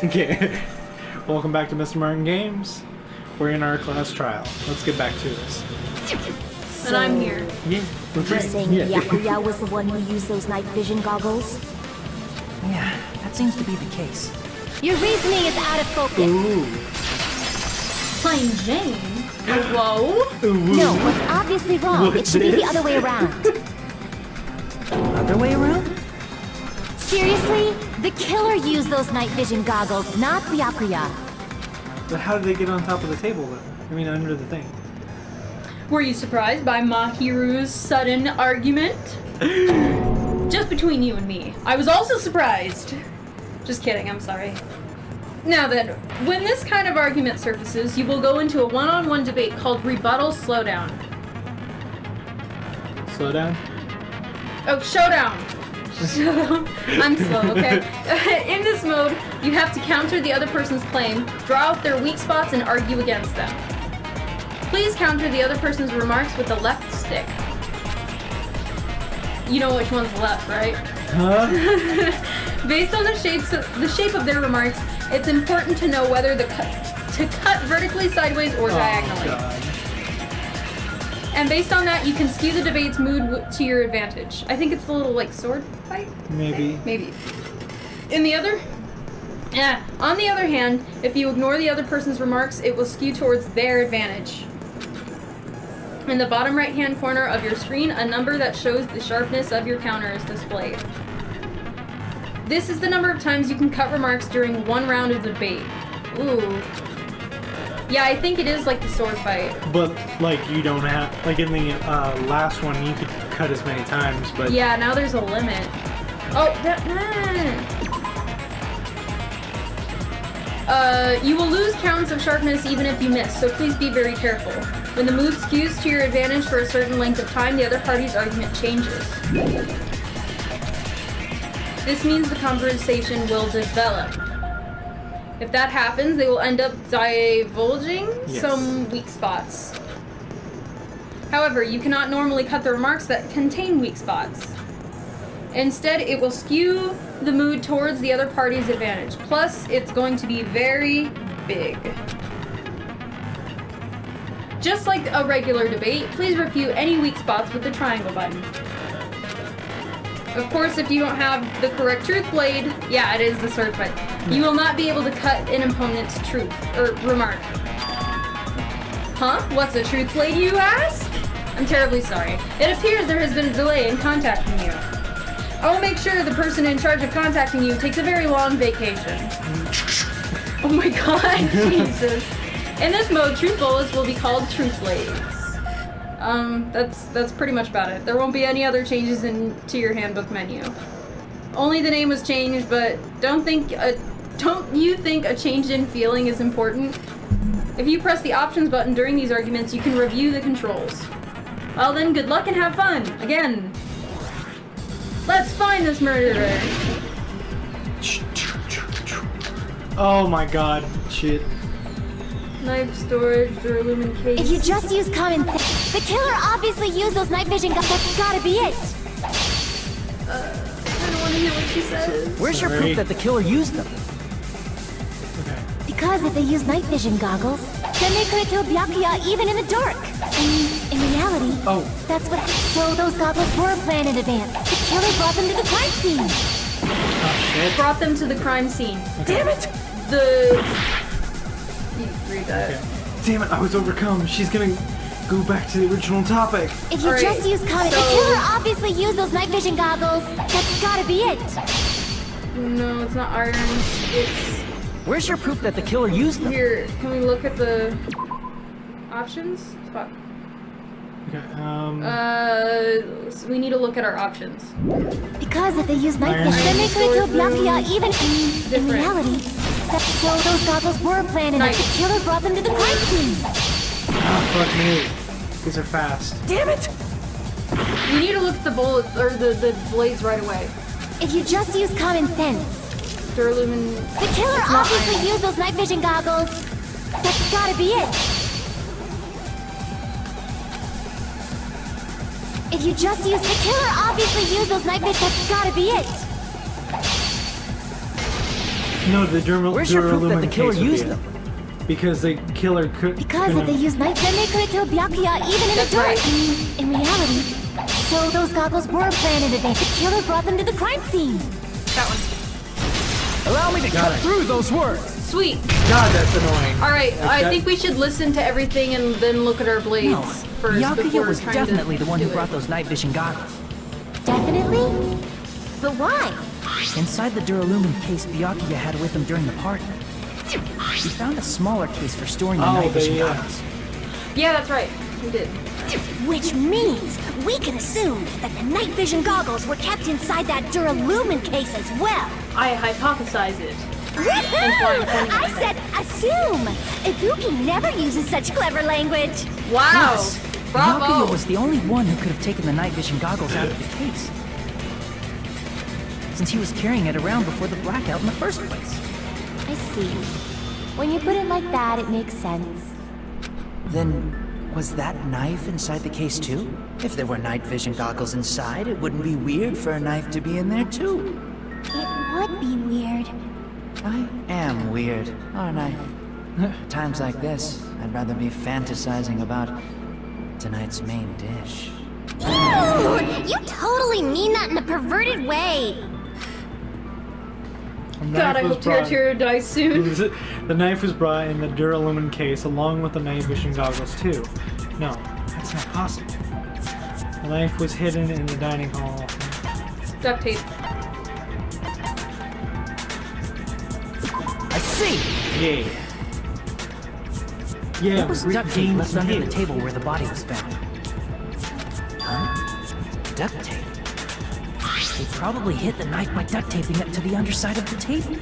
Okay. Welcome back to Mr.MartinGames. We're in our class trial. Let's get back to this. And I'm here. Yeah, that's You're right. saying Byakuya was the one who used those night vision goggles? Yeah, that seems to be the case. Your reasoning is out of focus. Ooh. Plain Jane? Whoa? Ooh. No, what's obviously wrong. What's It should be the this? other way around. Other way around? Seriously? The killer used those night vision goggles, not Byakuya. But how did they get on top of the table then? I mean, under the thing. Were you surprised by Mahiru's sudden argument? Just between you and me. I was also surprised. Just kidding, I'm sorry. Now then, when this kind of argument surfaces, you will go into a one-on-one debate called Rebuttal Slowdown. Slow down. Oh, Showdown! Showdown. I'm slow, okay? In this mode, you have to counter the other person's claim, draw out their weak spots, and argue against them. Please counter the other person's remarks with the left stick. You know which one's left, right? Huh? Based on the shape of their remarks, it's important to know whether to cut vertically, sideways, or diagonally. Oh, God. And based on that, you can skew the debate's mood to your advantage. I think it's the little, like, sword fight? Maybe. Maybe. On the other hand, if you ignore the other person's remarks, it will skew towards their advantage. In the bottom right-hand corner of your screen, a number that shows the sharpness of your counter is displayed. This is the number of times you can cut remarks during one round of debate. Ooh. Yeah, I think it is like the sword fight. But, like, you don't have... Like, in the last one, you could cut as many times, but... Yeah, now there's a limit. Oh, you will lose counts of sharpness even if you miss, so please be very careful. When the move skews to your advantage for a certain length of time, the other party's argument changes. This means the conversation will develop. If that happens, they will end up divulging some weak spots. However, you cannot normally cut the remarks that contain weak spots. Instead, it will skew the mood towards the other party's advantage. Plus, it's going to be very big. Just like a regular debate, please refute any weak spots with the triangle button. Of course, if you don't have the correct truth blade, yeah, it is the sword fight, you will not be able to cut an opponent's truth, or remark. Huh? What's a truth blade, you ask? I'm terribly sorry. It appears there has been a delay in contacting you. I will make sure the person in charge of contacting you takes a very long vacation. Oh my god, Jesus. In this mode, truth bullets will be called truth blades. That's pretty much about it. There won't be any other changes to your handbook menu. Only the name was changed, but don't you think a change in feeling is important? If you press the options button during these arguments, you can review the controls. Well then, good luck and have fun. Again. Let's find this murderer. Oh my god. Shit. Knife storage, Durlumin case. If you just use common sense, the killer obviously used those night vision goggles. That's gotta be it. I don't want to hear what she says. Where's your proof that the killer used them? Okay. Because if they used night vision goggles, then they could have killed Byakuya even in the dark. I mean, in reality, that's what. So those goggles were planned in advance. The killer brought them to the crime scene. Oh, shit. Brought them to the crime scene. Okay. Damn it! You read that. Okay. Damn it, I was overcome. She's gonna go back to the original topic. If you just use common, the killer obviously used those night vision goggles. That's gotta be it. No, it's not iron. It's Where's your proof that the killer used them? here. Can we look at the options? Fuck. Okay, So we need to look at our options. Because if they used night vision, then they could have killed Byakuya even in reality. So those goggles were planned and the killer brought them to the crime scene. Ah, fuck me. These are fast. Damn it! You need to look at the bullets or the blades right away. If you just use common sense, Durlumin. the killer obviously used those night vision goggles. That's gotta be it. If you just use the killer obviously used those night vision. That's gotta be it. No, the Where's your proof that the Duralumin killer case would be used it. them? Because the killer could. Because if they use night, then they could have killed Byakuya even in That's the dark. right. In reality, so those goggles were planned in advance. The killer brought them to the crime scene. That one. Allow me to cut it. through those words. Sweet. God, that's annoying. All right, Like I that- think we should listen to everything and then look at our blades No, first Byakuya before was trying definitely to the one who do brought it. those night vision goggles. Definitely? But why? Inside the Duralumin case Byakuya had with him during the party, he found a smaller case for storing the night vision goggles. Yeah, that's right. We did. Which means we can assume that the night vision goggles were kept inside that Duralumin case as well. I hypothesize it. Woohoo! I said assume! Ibuki never uses such clever language. Wow. Plus, Bravo. Byakuya was the only one who could have taken the night vision goggles out of the case, since he was carrying it around before the blackout in the first place. I see. When you put it like that, it makes sense. Then, was that knife inside the case too? If there were night vision goggles inside, it wouldn't be weird for a knife to be in there too. It would be weird. I am weird, aren't I? Times like this, I'd rather be fantasizing about tonight's main dish. Ew! You totally mean that in a perverted way. A knife God, I was hope brought- Tira dies soon. The knife was brought in the Duralumin case along with the night vision goggles too. No, that's not possible. The knife was hidden in the dining hall. Duct tape. I see! Yeah. Yeah, There was we duct tape gained left some under the hits. table where the body was found. Huh? Duct tape? They probably hid the knife by duct taping it to the underside of the table.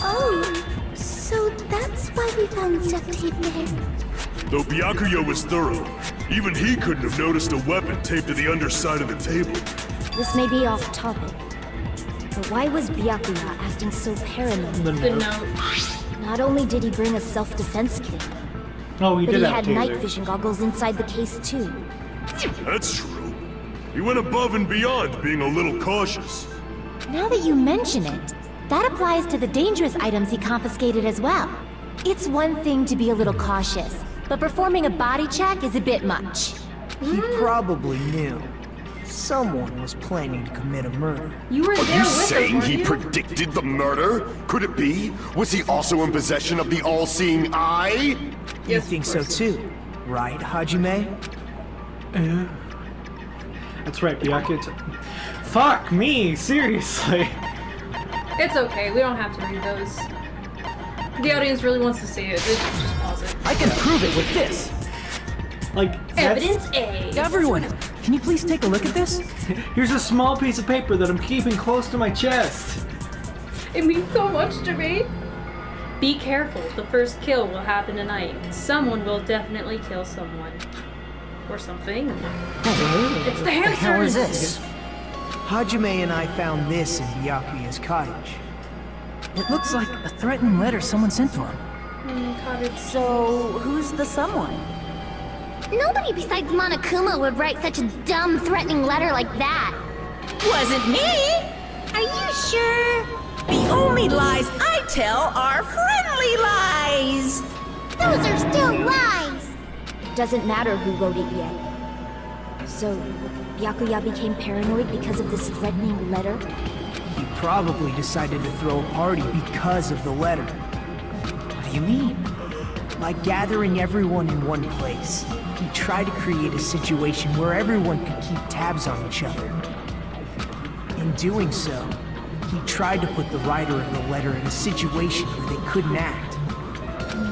Oh, so that's why we found duct tape there. Though Byakuya was thorough, even he couldn't have noticed a weapon taped to the underside of the table. This may be off topic, but why was Byakuya acting so paranoid? The The note. note. Not only did he bring a self-defense kit, Oh, he but did he have had tasers. night vision goggles inside the case too. That's true. He went above and beyond being a little cautious. Now that you mention it, that applies to the dangerous items he confiscated as well. It's one thing to be a little cautious, but performing a body check is a bit much. He probably knew. Someone was planning to commit a murder. You were there You with us, saying weren't he you? predicted the murder? Could it be? Was he also in possession of the all-seeing eye? You Yes, think of so course. too, right, Hajime? That's right, Byakuya. Fuck me, seriously. It's okay. We don't have to read those. The audience really wants to see it. They should just pause it. I can prove it with this! Like, that's- Evidence A. Everyone, can you please take a look at this? Here's a small piece of paper that I'm keeping close to my chest. It means so much to me. Be careful. The first kill will happen tonight. Someone will definitely kill someone. Or something. It's the hamsters! How is this? Hajime and I found this in Byakuya's cottage. It looks like a threatening letter someone sent to him. So, who's the someone? Nobody besides Monokuma would write such a dumb, threatening letter like that. Wasn't me! Are you sure? The only lies I tell are friendly lies! Those are still lies! Doesn't matter who wrote it yet. So, Byakuya became paranoid because of this threatening letter? He probably decided to throw a party because of the letter. What do you mean? Like gathering everyone in one place. He tried to create a situation where everyone could keep tabs on each other. In doing so, he tried to put the writer of the letter in a situation where they couldn't act.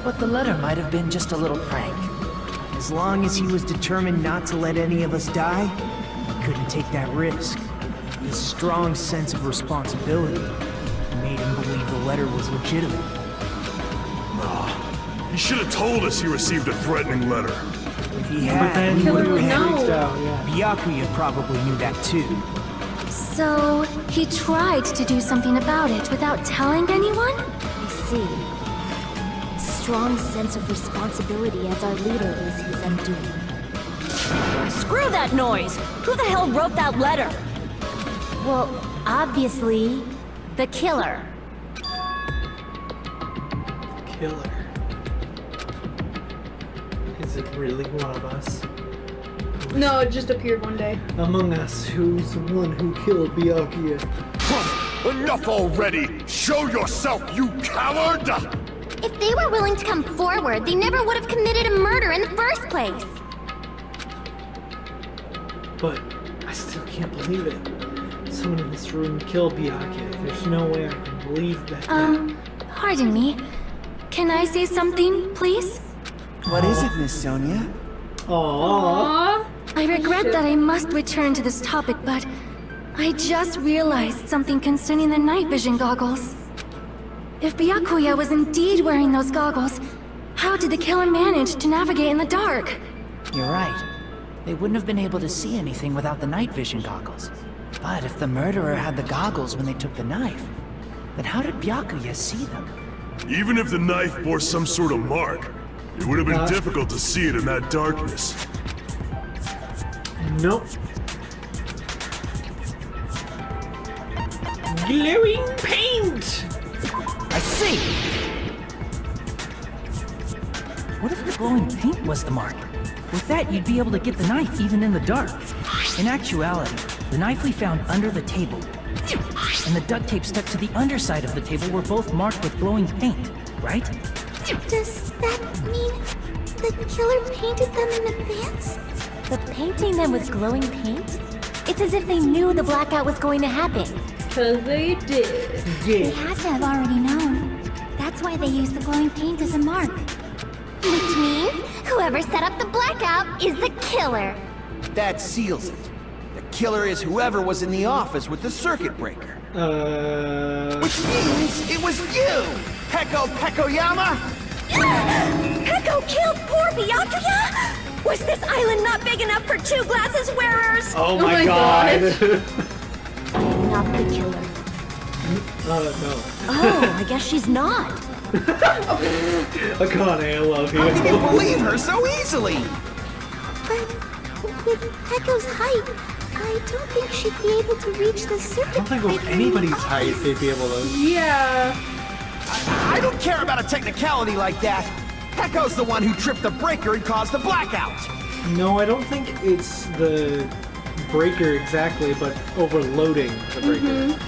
But the letter might have been just a little prank. As long as he was determined not to let any of us die, he couldn't take that risk. His strong sense of responsibility made him believe the letter was legitimate. He should have told us he received a threatening letter. If he But had, then he he Killer would would would have know. freaked out, yeah. Byakuya probably knew that too. So, he tried to do something about it without telling anyone? I see. Strong sense of responsibility as our leader is his undoing. Screw that noise! Who the hell wrote that letter? Well, obviously, the killer. killer. Is it really one of us? No, it just appeared one day. Among us, who's the one who killed Byakuya? Enough already! Show yourself, you coward! If they were willing to come forward, they never would have committed a murder in the first place. But I still can't believe it. Someone in this room killed Byakuya. There's no way I can believe that. Pardon me. Can I say something, please? What is it, Miss Sonia? Aww. I regret that I must return to this topic, but I just realized something concerning the night vision goggles. If Byakuya was indeed wearing those goggles, how did the killer manage to navigate in the dark? You're right. They wouldn't have been able to see anything without the night vision goggles. But if the murderer had the goggles when they took the knife, then how did Byakuya see them? Even if the knife bore some sort of mark, it would have been difficult to see it in that darkness. Nope. Glowing paint! I see! What if the glowing paint was the mark? With that, you'd be able to get the knife even in the dark. In actuality, the knife we found under the table and the duct tape stuck to the underside of the table were both marked with glowing paint, right? Does that mean the killer painted them in advance? The painting them with glowing paint? It's as if they knew the blackout was going to happen. Cause they did. They had to have already known. That's why they used the glowing paint as a mark. Which means whoever set up the blackout is the killer. That seals it. The killer is whoever was in the office with the circuit breaker. Which means it was you, Peko Pekoyama! Peko killed poor Byakuya? Was this island not big enough for 2 glasses wearers? Oh my god! I'm not the killer. No. Oh, I guess she's not. Akane, I love you. How can you believe her so easily? But with Peko's height, I don't think she'd be able to reach the circuit I don't think with anybody's height they'd be able to. Yeah. I don't care about a technicality like that. Peko's the one who tripped the breaker and caused the blackout. No, I don't think it's the breaker exactly, but overloading the breaker.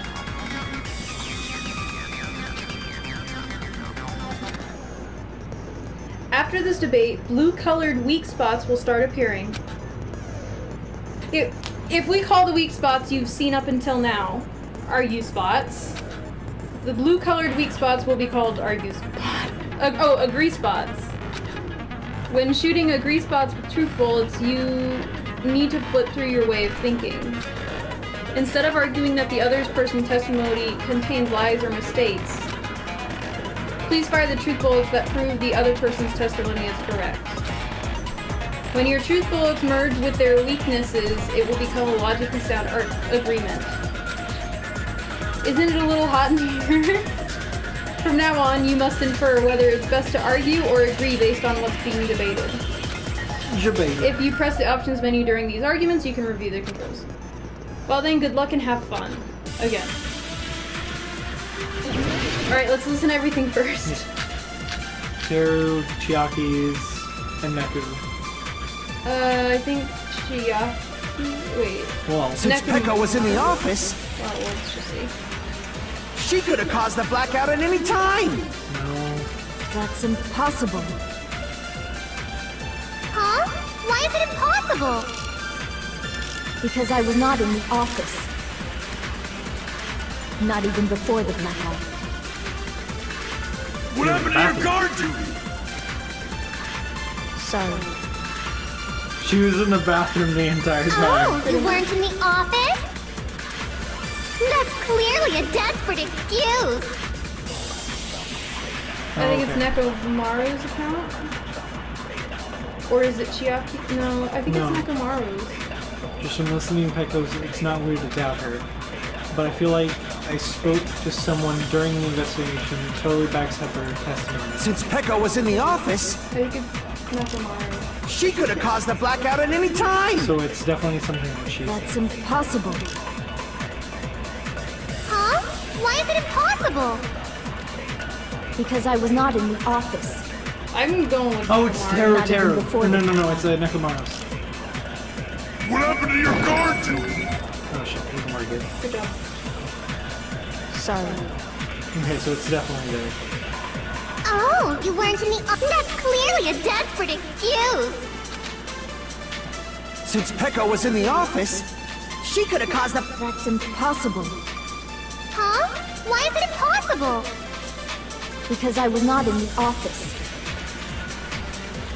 After this debate, blue-colored weak spots will start appearing. If we call the weak spots you've seen up until now argue spots, the blue-colored weak spots will be called argue spot. Agree spots. When shooting agree spots with truth bullets, you need to flip through your way of thinking. Instead of arguing that the other person's testimony contains lies or mistakes, please fire the truth bullets that prove the other person's testimony is correct. When your truth bullets merge with their weaknesses, it will become a logically sound agreement. Isn't it a little hot in here? From now on, you must infer whether it's best to argue or agree based on what's being debated. If you press the options menu during these arguments, you can review the controls. Well then, good luck and have fun. Again. Alright, let's listen to everything first. Teru, Chiaki's, and Neku. I think Chiaki... Wait. Well, since Peko was in the office... Well, let's just see. She could have caused the blackout at any time! No. That's impossible. Huh? Why is it impossible? Because I was not in the office. Not even before the blackout. What happened to your guard duty? Sorry. She was in the bathroom the entire time. Oh, you weren't in the office? That's clearly a desperate excuse. I think it's Nekomaru's account? Or is it Chiaki? No, I think it's Nekomaru's. Just from listening to Peko's, it's not weird to doubt her. But I feel like I spoke to someone during the investigation who totally backs up her testimony. Since Peko was in the office... I think it's Nekomaru. She could have caused the blackout at any time! So it's definitely something that she... That's impossible. Huh? Why is it impossible? Because I was not in the office. I'm going with Oh, it's Taro Not even Taro. before No, the- no, no, it's a Nekomaros. What happened to your guard duty? Oh shit, Nekomaru good. Good job. Sorry. Okay, so it's definitely there. Oh, you weren't in the office? That's clearly a desperate excuse. Since Peko was in the office, she could have caused the... That's impossible. Huh? Why is it impossible? Because I was not in the office.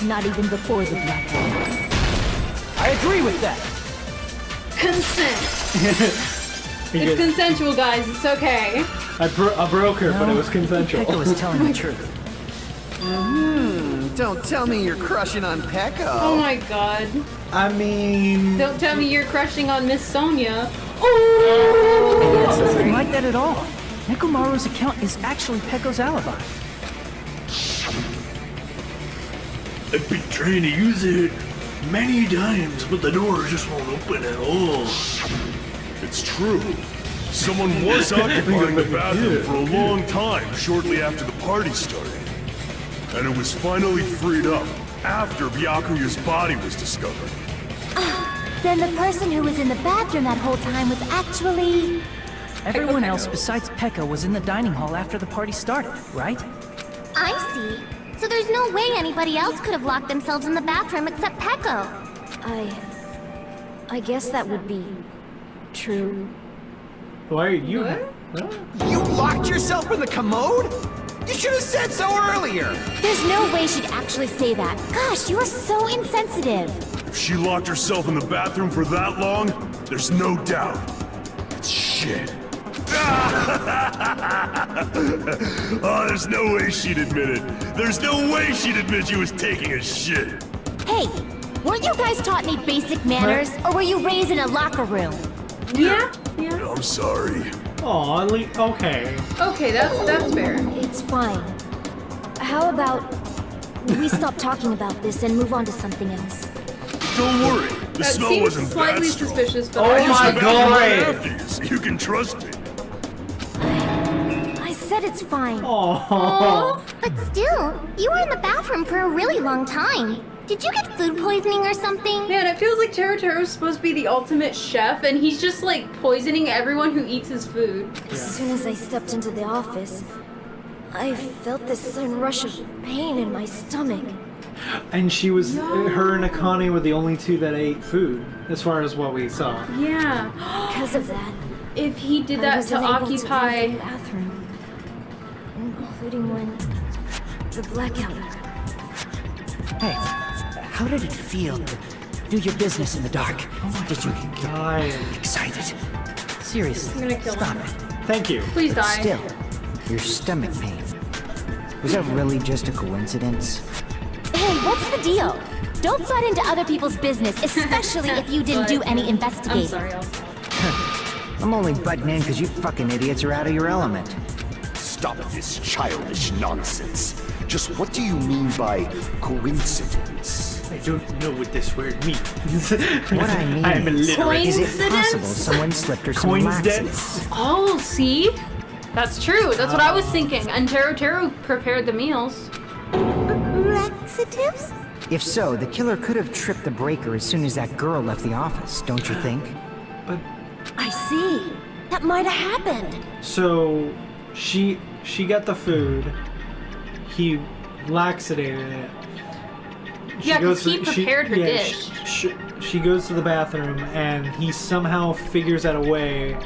Not even before the blackout. I agree with that. Consent. It's consensual, guys. It's okay. I broke her, but it was consensual. Peko was telling the truth. Don't tell me you're crushing on Peko. Oh my god. I mean... Don't tell me you're crushing on Miss Sonia. Oh! It's nothing like that at all. Nekomaru's account is actually Peko's alibi. I've been trying to use it many times, but the door just won't open at all. It's true. Someone was occupying the bathroom for a long time shortly after the party started. And it was finally freed up after Byakuya's body was discovered. Then the person who was in the bathroom that whole time was actually... Everyone else besides Peko was in the dining hall after the party started, right? I see. So there's no way anybody else could have locked themselves in the bathroom except Peko. I guess that would be... true. Why are you... You locked yourself in the commode? You should have said so earlier! There's no way she'd actually say that. Gosh, you are so insensitive. If she locked herself in the bathroom for that long, there's no doubt. It's shit. Oh, there's no way she'd admit it. There's no way she'd admit she was taking a shit. Hey, weren't you guys taught any basic manners? Or were you raised in a locker room? Yeah? I'm sorry. Aw, okay. Okay, that's fair. It's fine. How about we stop talking about this and move on to something else? Don't worry. The That smell seems wasn't slightly that strong. suspicious, but Oh I my Just the bathroom right God. after you, so you can trust me. I said it's fine. Aww. But still, you were in the bathroom for a really long time. Did you get food poisoning or something? Man, it feels like Tarotaro's supposed to be the ultimate chef, and he's just like poisoning everyone who eats his food. As soon as I stepped into the office, I felt this sudden rush of pain in my stomach. And she was... Her and Akane were the only two that ate food, as far as what we saw. Yeah. Because of that, If he did I that was to unable occupy... leave the bathroom, including when the blackout occurred. Hey, how did it feel to do your business in the dark? Did you get God. excited? Seriously, I'm gonna kill stop him. it. Thank you. Please die. Still, your stomach pain. Was that really just a coincidence? Hey, what's the deal? Don't butt into other people's business, especially if you didn't do any I'm investigating. sorry, Elsa. I'm only butting in because you fucking idiots are out of your element. Stop this childish nonsense. Just what do you mean by coincidence? I don't know what this word means. What I mean I'm illiterate. is it Coincidence? possible someone slipped her some laxatives? Coincidence? Oh, see? That's true. That's what I was thinking. And Taro prepared the meals. Laxatives? If so, the killer could have tripped the breaker as soon as that girl left the office, don't you think? But... I see. That might have happened. So... She got the food. He laxated it. Yeah, 'cause he prepared her dish. She goes to the bathroom and he somehow figures out a way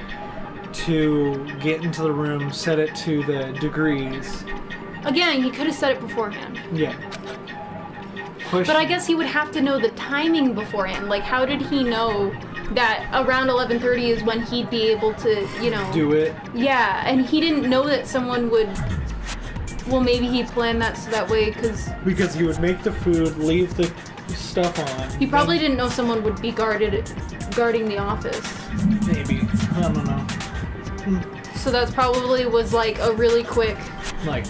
to get into the room, set it to the degrees. Again, he could have said it beforehand. Yeah. But I guess he would have to know the timing beforehand. Like, how did he know that around 11:30 is when he'd be able to, you know... do it. Yeah, and he didn't know that someone would... Well, maybe he planned that so that way, Because he would make the food, leave the stuff on. he probably didn't know someone would be guarding the office. Maybe. I don't know. So that's probably was like a really quick... Like...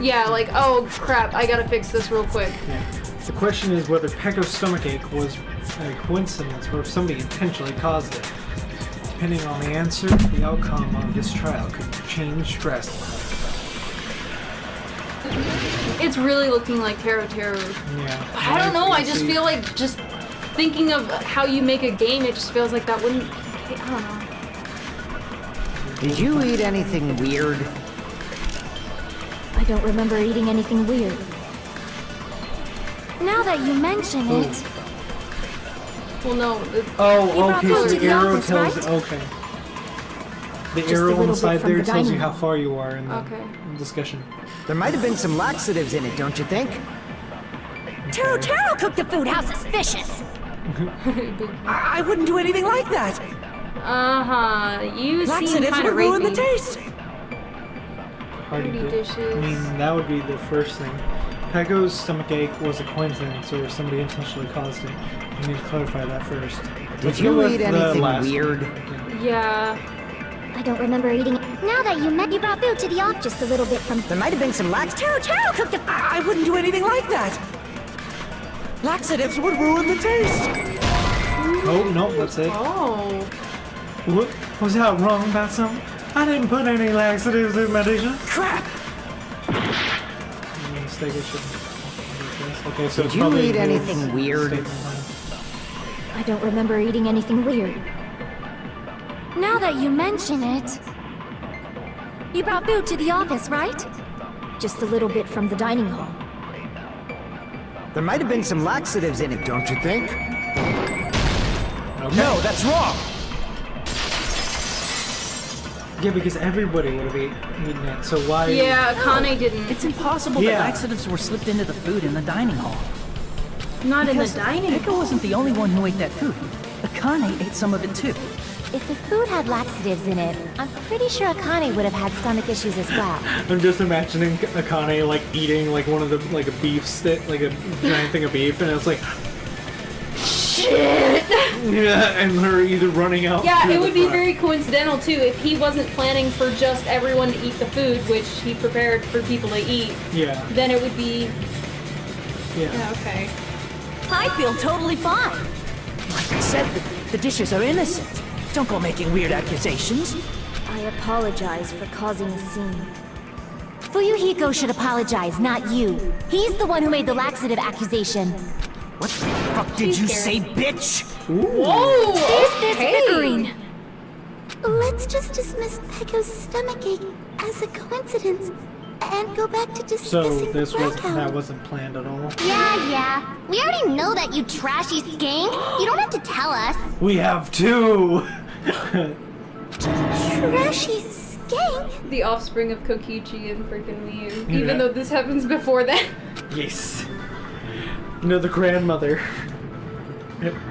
Yeah, like, oh crap, I gotta fix this real quick. Yeah. The question is whether Peko's stomachache was a coincidence or if somebody intentionally caused it. Depending on the answer, the outcome of this trial could change drastically. It's really looking like Terror. Yeah. I don't know, I just feel like just thinking of how you make a game, it just feels like that wouldn't... I don't know. Did you eat anything weird? I don't remember eating anything weird. Now that you mention it, Well, no. Oh, okay, so to the the arrow office, tells right? okay. The Just a arrow on little the side bit from there the tells you dining how far you are in the Okay. discussion. There might have been some laxatives in it, don't you think? Taro cooked the food. How suspicious! I wouldn't do anything like that. You seem Laxatives kind would of ruin the rapey. taste. Party Dirty dish. dishes. I mean, that would be the first thing. Pecco's stomachache was a coincidence, or somebody intentionally caused it. You need to clarify that first. Did Let's you go with eat the anything last weird? Yeah. I don't remember eating it. Now that you brought food to the office just a little bit from... There might have been some Taro cooked the... I wouldn't do anything like that. Laxatives would ruin the taste. Oh, no, that's it. Oh. What? Was I wrong about something? I didn't put any laxatives in my dishes. Crap. Mistake, I shouldn't. Okay, so Did it's you probably eat his anything weird? statement. I don't remember eating anything weird. Now that you mention it... You brought food to the office, right? Just a little bit from the dining hall. There might have been some laxatives in it, don't you think? Okay. No, that's wrong. Yeah, because everybody would have eaten it, so why... Yeah, Akane didn't. It's impossible Yeah. that laxatives were slipped into the food in the dining hall. Not in the Because dining Pekka wasn't the only one who ate that food. Akane ate some of it too. If the food had laxatives in it, I'm pretty sure Akane would have had stomach issues as well. I'm just imagining Akane, like, eating, like, one of the, like, a beef stick, like a giant thing of beef, and it's like... Shit! Yeah, and her either running out... Yeah, through it the would be front. very coincidental too if he wasn't planning for just everyone to eat the food, which he prepared for people to eat. Yeah, Then it would be. yeah. Yeah, okay. I feel totally fine. Like I said, the dishes are innocent. Don't go making weird accusations. I apologize for causing a scene. Fuyuhiko should apologize, not you. He's the one who made the laxative accusation. What the fuck did you say, bitch? Whoa! Is this okay. bickering? Let's just dismiss Pecco's stomachache as a coincidence and go back to So discussing this the blackout. that wasn't planned at all. Yeah. We already know that, you trashy skank. You don't have to tell us. We have two! Trashy skank? The offspring of Kokichi and freaking Miu. Yeah. Even though this happens before that. Yes. No, the grandmother.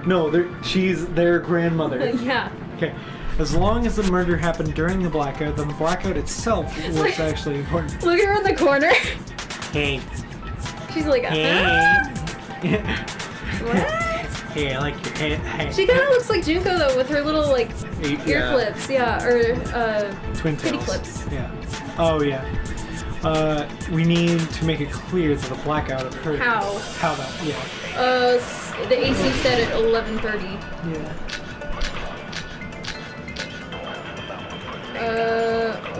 No, she's their grandmother. Yeah. Okay. As long as the murder happened during the blackout itself was actually important. Look at her in the corner. Hey. She's like, what? Hey, I like your head. Hey. She kind of looks like Junko though, with her little like Yeah. ear clips, yeah, or Twin kitty tails. clips. Yeah. Oh, yeah. We need to make it clear that the blackout occurred. How? How that, yeah. The AC set at 11:30. Yeah.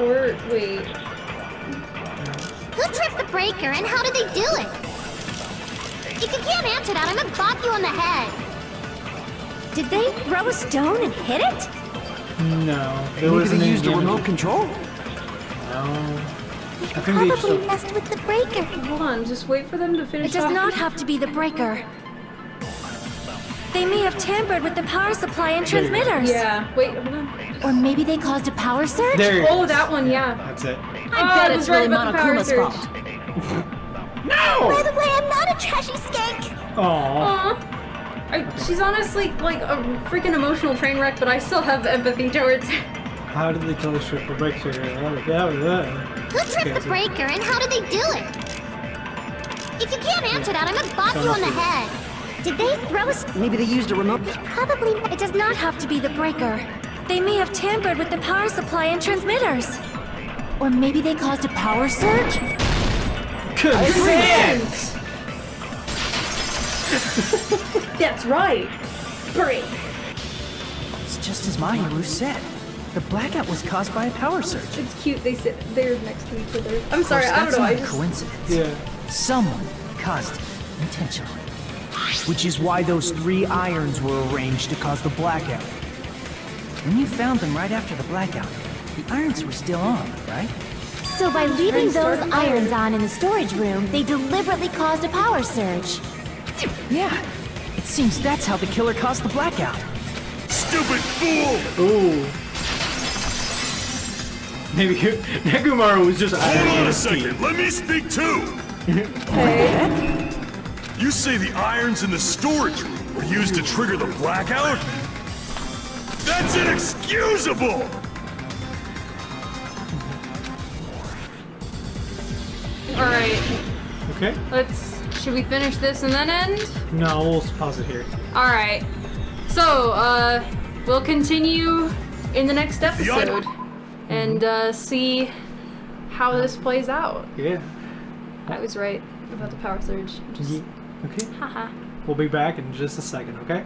Or wait. Who tripped the breaker and how did they do it? If you can't answer that, I'm gonna bop you on the head. Did they throw a stone and hit it? No. There Maybe wasn't they any used a damage. remote control? No. They I think they probably just... messed with the breaker. Hold on, just wait for them to finish. It does not have to be the breaker. They may have tampered with the power supply and There you go. transmitters. Yeah. Wait, hold on. Or maybe they caused a power surge? There. Oh, that one, yeah. That's it. I bet it's really about the power Monokuma's surge. fault. No! By the way, I'm not a trashy skank. Aww. Aw. She's honestly like a freaking emotional train wreck, but I still have empathy towards her. How did they kill the strip of breaker? Who tripped the breaker and how did they do it? If you can't answer that, I'm gonna bop you on the head. Did they throw a... Maybe they used a remote... Probably... It does not have to be the breaker. They may have tampered with the power supply and transmitters. Or maybe they caused a power surge? Consent! That's right. Break. It's just as Mahiru said. The blackout was caused by a power surge. It's cute. They're next to each other. I'm Of sorry. course, I don't that's know. not I a just. coincidence. Yeah. Someone caused it intentionally. Which is why those 3 irons were arranged to cause the blackout. When you found them right after the blackout, the irons were still on, right? So by leaving those irons on in the storage room, they deliberately caused a power surge. Yeah. It seems that's how the killer caused the blackout. Stupid fool! Ooh. Maybe Negumaru was just Hold on a second, let me speak too! Okay. You say the irons in the storage room were used to trigger the blackout? That's inexcusable! Alright. Okay. Should we finish this and then end? No, we'll pause it here. Alright. So, we'll continue in the next episode and see how this plays out. Yeah. I was right about the power surge. Just, Okay. haha. We'll be back in just a second, okay?